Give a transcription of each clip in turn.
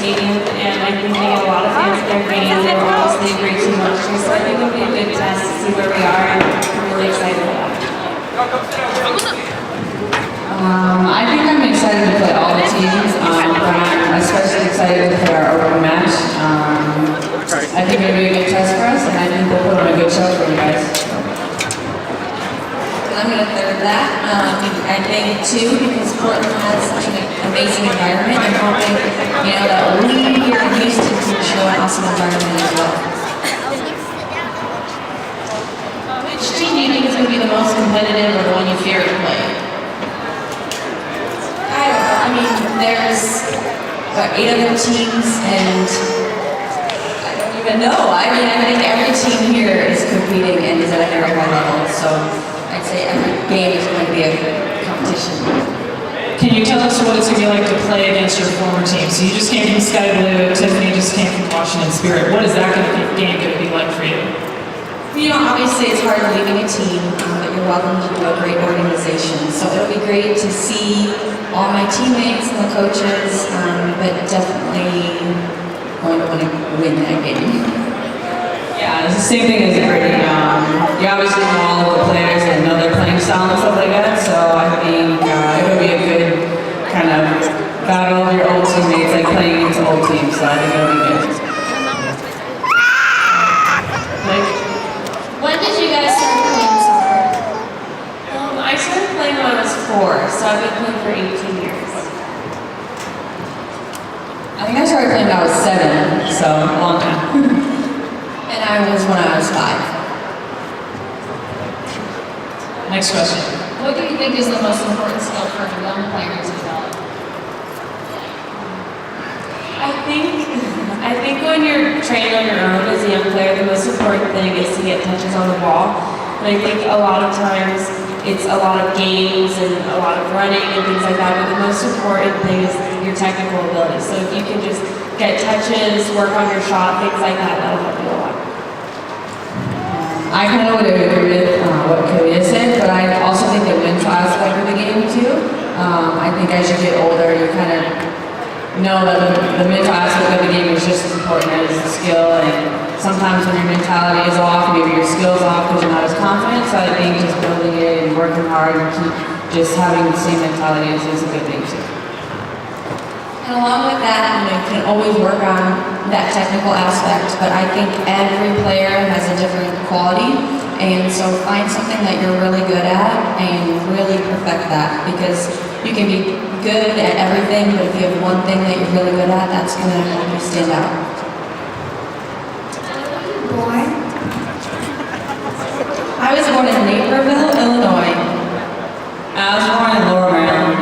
Stadium, and I think they get a lot of fans at their games. They were honestly a great team last year, so I think it'll be a good test to see where we are, and I'm really excited about it. I think I'm excited to play all the teams, but I'm especially excited to play our open match. I think it'll be a good test for us, and I think we'll put on a good show for you guys. I'm going to third that. I think too, because Portland has such an amazing environment, I'm hoping, that we here in Houston can show an awesome environment as well. Which team do you think is going to be the most competitive or the one you fear to play? I don't know. I mean, there's 8 other teams, and I don't even know. I think every team here is competing and is at a very high level, so I'd say every game is going to be a competition. Can you tell us what it's going to be like to play against your former team? So you just came from Sky Blue, Tiffany just came from Washington Spirit. What is that game going to be like for you? Obviously it's hard leaving a team, but you're welcome to a great organization. So it'll be great to see all my teammates and the coaches, but definitely going to win that game. Yeah, it's the same thing as Brittany. You obviously know all of the players and know their playing style and stuff like that, so I think it'll be a good kind of battle of your old teammates, like playing against old teams, so I think it'll be good. When did you guys start playing soccer? I started playing when I was 4, so I've been playing for 18 years. I think I started playing when I was 7, so a long time. And I was when I was 5. Next question. What do you think is the most important skill for a young player to develop? I think when you're training on your own as a young player, the most important thing is to get touches on the ball. And I think a lot of times it's a lot of games and a lot of running and things like that, but the most important thing is your technical ability. So if you can just get touches, work on your shot, things like that, that'll help you a lot. I kind of would agree with what Kealia said, but I also think the mental aspect of the game too. I think as you get older, you kind of know that the mental aspect of the game is just as important as the skill, and sometimes when your mentality is off, maybe your skill's off because you're not as confident, so I think just building it and working hard and keep just having the same mentality is a good thing too. And along with that, you can always work on that technical aspect, but I think every player has a different quality, and so find something that you're really good at and really perfect that, because you can be good at everything, but if you have one thing that you're really good at, that's going to help you stand out. Born? I was born in Naperville, Illinois. I was born in Lower Maryland.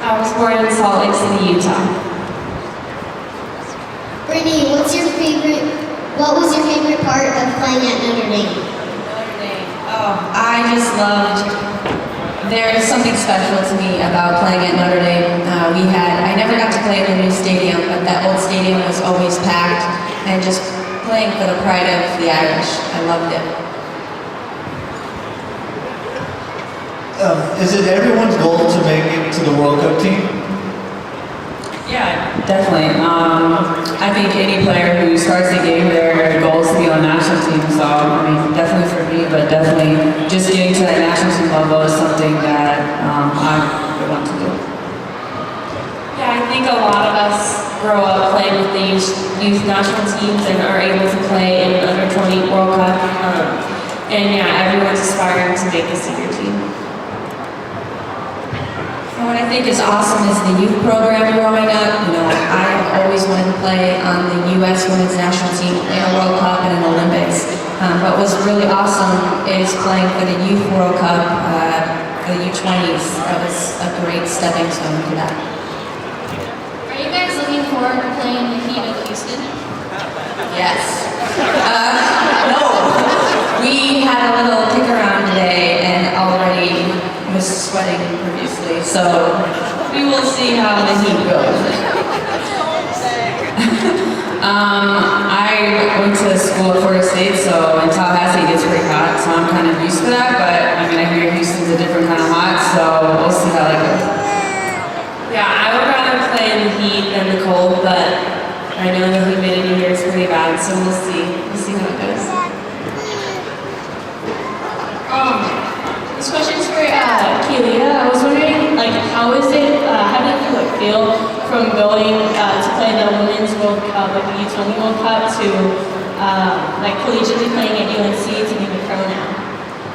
I was born in Salt Lake City, Utah. Brittany, what was your favorite part of playing at Notre Dame? Notre Dame. Oh, I just loved. There's something special to me about playing at Notre Dame. I never got to play in the new stadium, but that old stadium was always packed, and just playing for the pride of the Irish. I loved it. Is it everyone's goal to make it to the World Cup team? Yeah, definitely. I think any player who starts the game, their goal is to be on the national team. So, I mean, definitely for me, but definitely just getting to that national team level is something that I would want to do. Yeah, I think a lot of us grow up playing with the youth national teams and are able to play in an under-20 World Cup. And yeah, everyone's aspiring to make the senior team. And what I think is awesome is the youth program growing up. I always wanted to play on the U.S. women's national team in a World Cup and an Olympics. But what's really awesome is playing for the Youth World Cup, for the U20s. That was a great stepping stone to that. Are you guys looking forward to playing the Heat of Houston? Yes. No. We had a little kick around today and already was sweating profusely, so we will see how the heat goes. I went to school at Florida State, so in Tallahassee it gets pretty hot, so I'm kind of used to that, but I mean, I hear Houston's a different kind of hot, so we'll see how that goes. Yeah, I would rather play in the heat than the cold I know the humidity here is pretty bad, so we'll see. We'll see how it goes. This question's for Kealia. I was wondering, like, how do you feel from going to play the Women's World Cup, like the U20 World Cup, to like collegiately playing at UNC to being a pro now?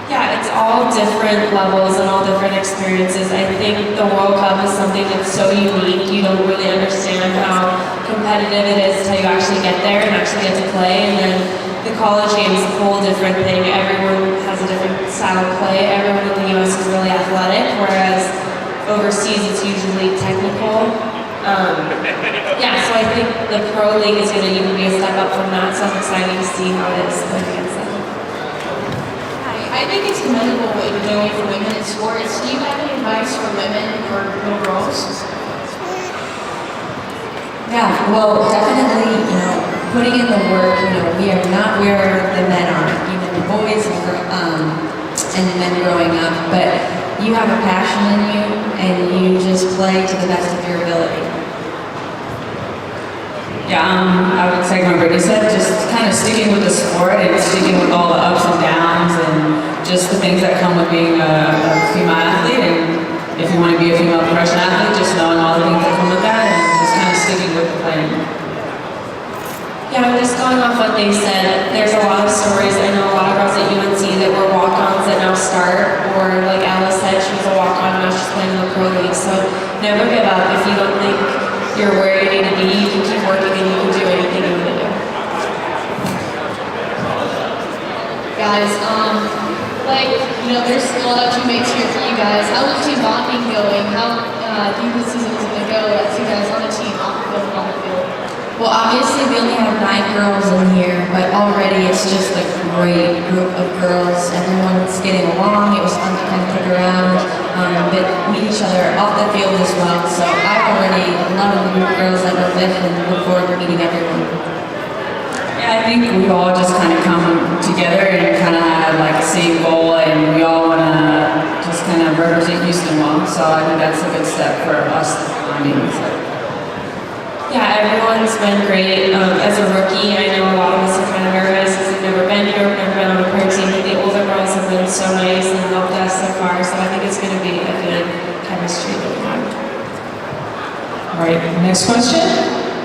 Yeah, it's all different levels and all different experiences. I think the World Cup is something that's so unique. You don't really understand how competitive it is until you actually get there and actually get to play. And then the college game is a whole different thing. Everyone has a different style of play. Everyone in the U.S. is really athletic, whereas overseas it's usually technical. So I think the pro league is going to even be a step up from that. So I'm excited to see how it is playing against them. I think it's commendable what you're doing for women in sports. Do you have any advice for women or little girls? Yeah, well, definitely, putting in the work, we are not where the men are, even the boys and men growing up, but you have a passion in you and you just play to the best of your ability. Yeah, I would say what Brittany said, just kind of sticking with the sport and sticking with all the ups and downs and just the things that come with being a female athlete. And if you want to be a female professional athlete, just knowing all the things that come with that and just kind of sticking with the plan. Yeah, just going off what they said, there's a lot of stories. I know a lot of girls at UNC that were walk-ons that now start, or like Ella said, she was a walk-on, now she's playing in the pro league. So never give up. If you don't think you're where you need to be, you can keep working and you can do anything you want to do. Guys, there's a lot of teammates here for you guys. How's the team bonding going? How do you think the season is going to go as you guys on the team, off the field and on the field? Well, obviously we only have 9 girls in here, but already it's just a great group of girls. Everyone's getting along. It was fun to kind of kick around, but meet each other off the field as well. So I already love the group of girls that we're with and look forward to meeting everyone. Yeah, I think we all just kind of come together and kind of have like the same goal, and we all want to just kind of represent Houston well. So I think that's a good step for us. Yeah, everyone's been great. As a rookie, I know a lot of us are kind of nervous because we've never been here, we've never been on a pro team, but the older girls have been so nice and helped us so far, so I think it's going to be a good chemistry that we have. All right, next question.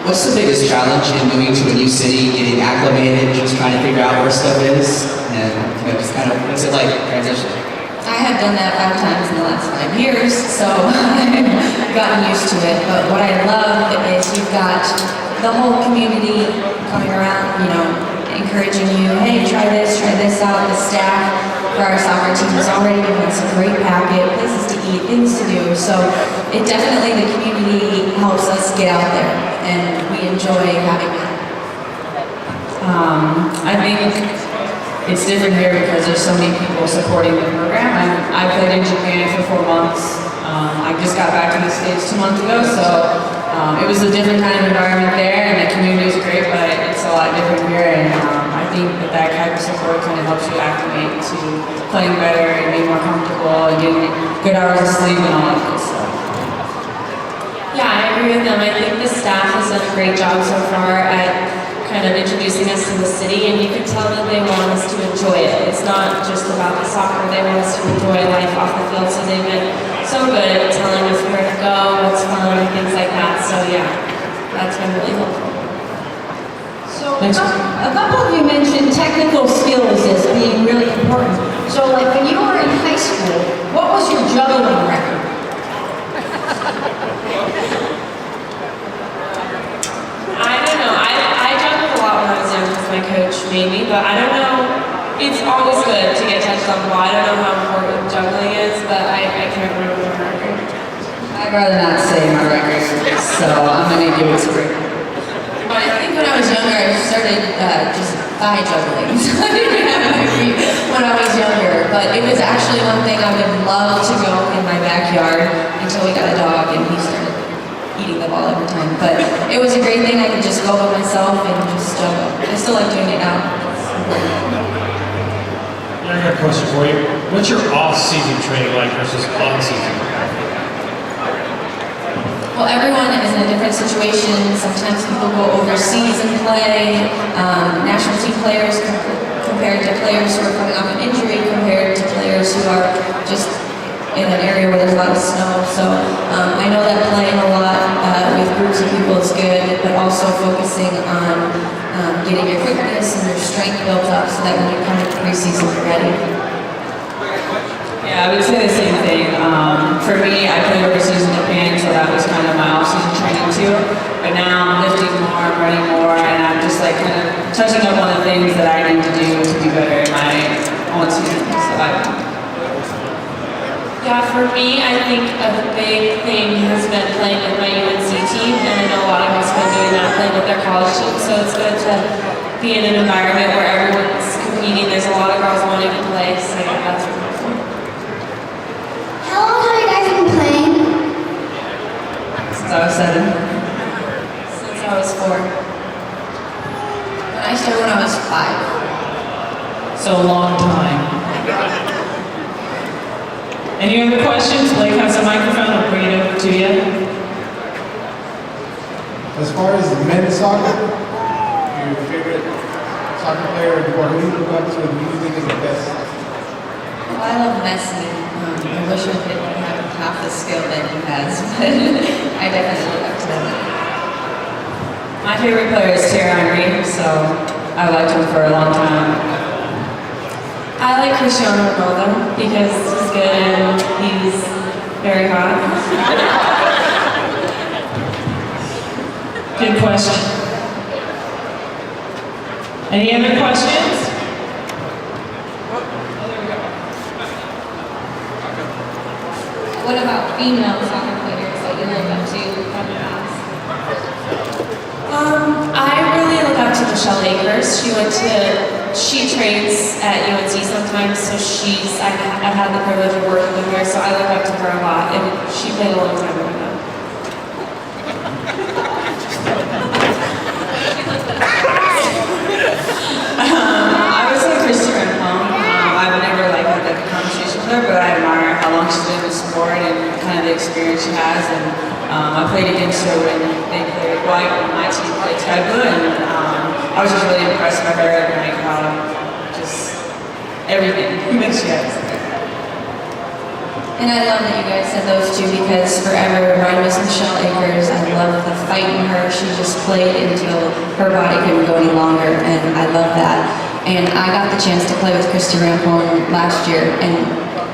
What's the biggest challenge in moving to a new city, getting acclimated, just trying to figure out where stuff is, and just kind of, what's it like transitioning? I have done that 5 times in the last 5 years, so I've gotten used to it. But what I love is you've got the whole community coming around, encouraging you, hey, try this out. The staff for our soccer team has already given us a great packet, places to eat, things to do. So it definitely, the community helps us get out there, and we enjoy having that. I think it's different here because there's so many people supporting the program. I played in Japan for 4 months. I just got back to the States 2 months ago, so it was a different kind of environment there, and the community is great, but it's a lot different here, and I think that type of support kind of helps you acclimate to playing better and being more comfortable and getting good hours of sleep and all that good stuff. Yeah, I agree with them. I think the staff has done a great job so far at kind of introducing us to the city, and you can tell that they want us to enjoy it. It's not just about the soccer, they want us to enjoy life off the field, so they've been so good at telling us where to go, what's fun, and things like that. So yeah, that's been really helpful. So a couple of you mentioned technical skills as being really important. So like when you were in high school, what was your juggling record? I don't know. I juggled a lot when I was young because my coach made me, but I don't know. It's always good to get touched on the ball. I don't know how important juggling is, but I can't remember my record. I'd rather not say my record, so I'm going to give it to Brittany. But I think when I was younger, I started just thigh juggling. So I didn't have my feet when I was younger. But it was actually one thing I would love to go in my backyard until we got a dog and he started eating the ball every time. But it was a great thing. I could just go by myself and just juggle. I still like doing it now. I got a question for you. What's your off-season training like versus on-season? Well, everyone is in a different situation. situations. Sometimes people go overseas and play. National team players compared to players who are coming off an injury, compared to players who are just in an area where there's a lot of snow. So I know that playing a lot with groups of people is good, but also focusing on getting your quickness and your strength built up so that when you come into preseason, you're ready. Yeah, I would say the same thing. For me, I played overseas in Japan, so that was kind of my off-season training too. But now I'm lifting more, I'm running more, and I'm just like kind of touching up on the things that I need to do to be better in my own season. So Yeah, for me, I think a big thing has been playing with my UNC team, and I know a lot of us have been doing that, playing with their college team, so it's good to be in an environment where everyone's competing. There's a lot of girls wanting to play, so yeah, that's really cool. How long have you guys been playing? since I was 7. Since I was 4. I started when I was 5. So a long time. Any other questions? Blake has a microphone. I'll bring it over to you. As far as men's soccer, your favorite soccer player, or who you look up to, who you think is the best? Well, I love Messi. I wish I could have half the skill that he has, but I definitely look up to him. My favorite player is Thierry Henry, so I liked him for a long time. I like Cristiano Ronaldo because he's good and he's very hot. Good question. Any other questions? What about female soccer players that you look up to? I really look up to Michelle Akers. She trains at UNC sometimes, so I've had the privilege of working with her, so I look up to her a lot, and she played a long time ago. I would say Christy Rampone. I've never had that conversation with her, but I admire how long she's been in the sport and kind of the experience she has. And I played against her when they played White, when my team played Sky Blue, and I was just really impressed by her and like how just everything that she has. And I love that you guys said those two because forever mine was Michelle Akers. I love the fight in her. She just played until her body couldn't go any longer, and I love that. And I got the chance to play with Christy Rampone last year, and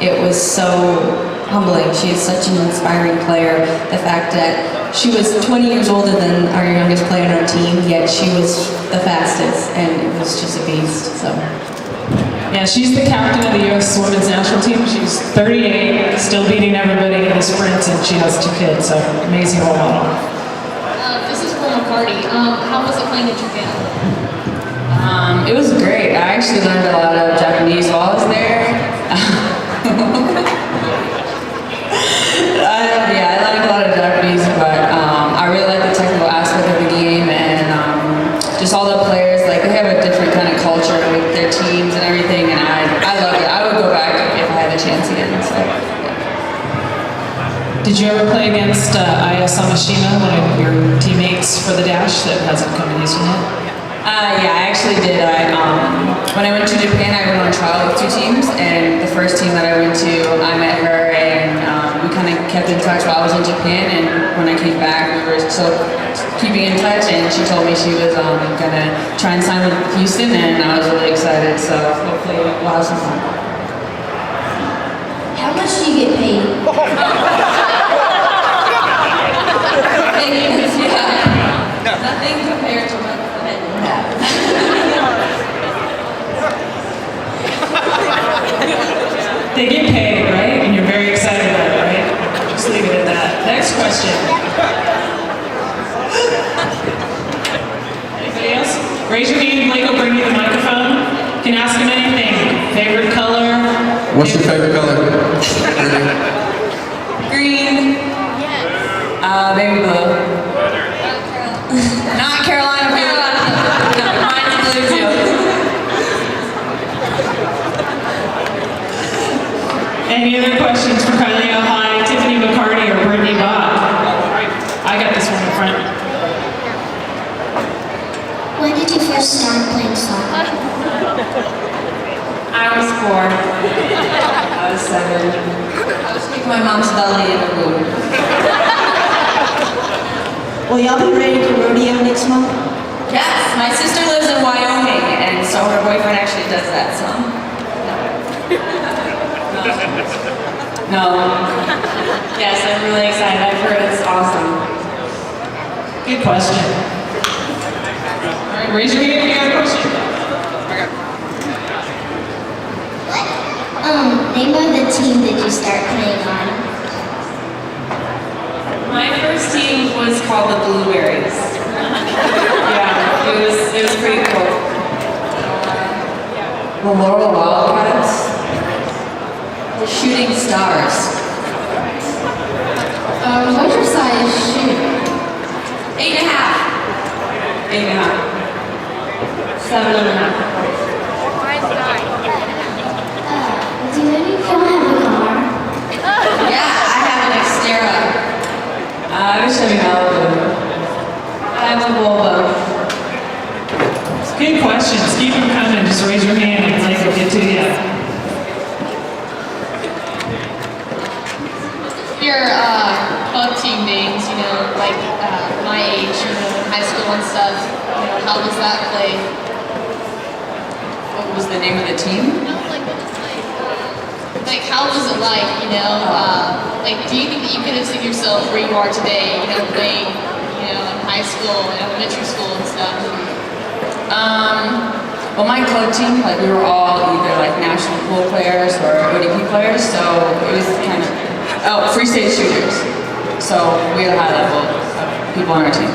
it was so humbling. She is such an inspiring player. The fact that she was 20 years older than our youngest player on our team, yet she was the fastest, and it was just a beast. So. Yeah, she's the captain of the U.S. Women's National Team. She's 38, still beating everybody in the sprints, and she has 2 kids, so amazing role model. This is Brittany McCarty. How was it playing in Japan? It was great. I actually learned a lot of Japanese while I was there. I learned a lot of Japanese, but I really like the technical aspect of the game, and just all the players, like they have a different kind of culture with their teams and everything, and I love it. I would go back if I had a chance again. So, yeah. Did you ever play against Aya Samashima, one of your teammates for the Dash that hasn't come to Houston yet? Yeah, I actually did. When I went to Japan, I went on trial with 2 teams, and the first team that I went to, I met her, and we kind of kept in touch while I was in Japan, and when I came back, we were still keeping in touch, and she told me she was gonna try and sign with Houston, and I was really excited, so hopefully we'll have some fun. How much do you get paid? Nothing compared to what the men have. They get paid, right? And you're very excited about it, right? Just leave it at that. Next question. Anybody else? Raise your hand, Blake will bring you the microphone. You can ask him anything. Favorite color? What's your favorite color? Green. Baby blue. Not Carolina blue. No, mine's blue too. Any other questions for Kealia Ohai, Tiffany McCarty, or Brittany Bock? I got this one in front. first started playing soccer? I was 4. I was 7. I was kicking my mom's belly in the room. Will y'all be ready to rodeo next month? Yes, my sister lives in Wyoming, and so her boyfriend actually does that, so. No. Yes, I'm really excited. I've heard it's awesome. Good question. All right, raise your hand if you got a question. Name of the team did you start playing on? My first team was called the Blueberries. Yeah, it was pretty cool. The Laurel Wildcats. The Shooting Stars. What's your size shoe? 8.5. 8.5. 7.5. Do any of y'all have a car? Yeah, I have an Xterra. I was Chevy Malibu. I have a Volvo. Good questions. Keep them coming. Just raise your hand and Mike will get to you. Your club team names, you know, like my age, you know, in high school and stuff, you know, how was that played? What was the name of the team? Like, how was it like, you know, like, do you think that you could have seen yourself where you are today, you know, playing, you know, in high school and elementary school and stuff? Well, my club team, like, we were all either like national pool players or ODP players, so it was kind of, free state shooters. So we had a high level of people on our team.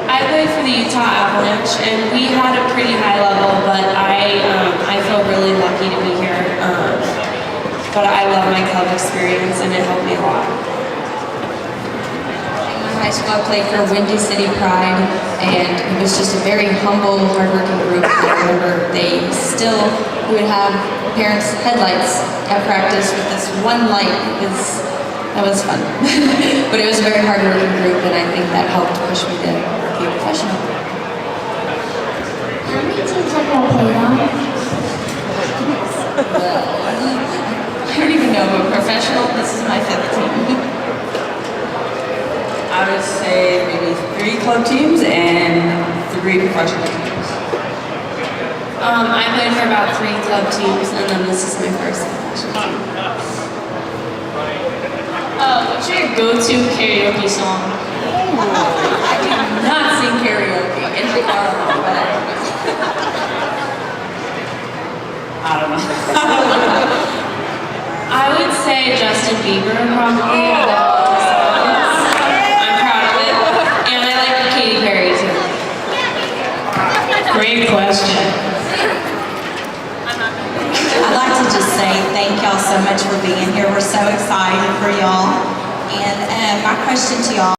I played for the Utah Avalanche, and we had a pretty high level, but I feel really lucky to be here. But I love my club experience, and it helped me a lot. In high school, I played for Windy City Pride, and it was just a very humble, hardworking group. I remember we would have parents' headlights at practice with this one light. That was fun. But it was a very hardworking group, and I think that helped push me to be a professional. How many teams have y'all played on? I don't even know, but professional, this is my 5th team. I would say maybe 3 club teams and 3 professional teams. I played for about 3 club teams, and then this is my first professional team. What's your go-to karaoke song? I do not sing karaoke in the car, but I don't know. I would say Justin Bieber, probably. I love his songs. I'm proud of it. And I like Katy Perry, too. Great question. I'd like to just say thank y'all so much for being here. We're so excited for y'all. And my question to y'all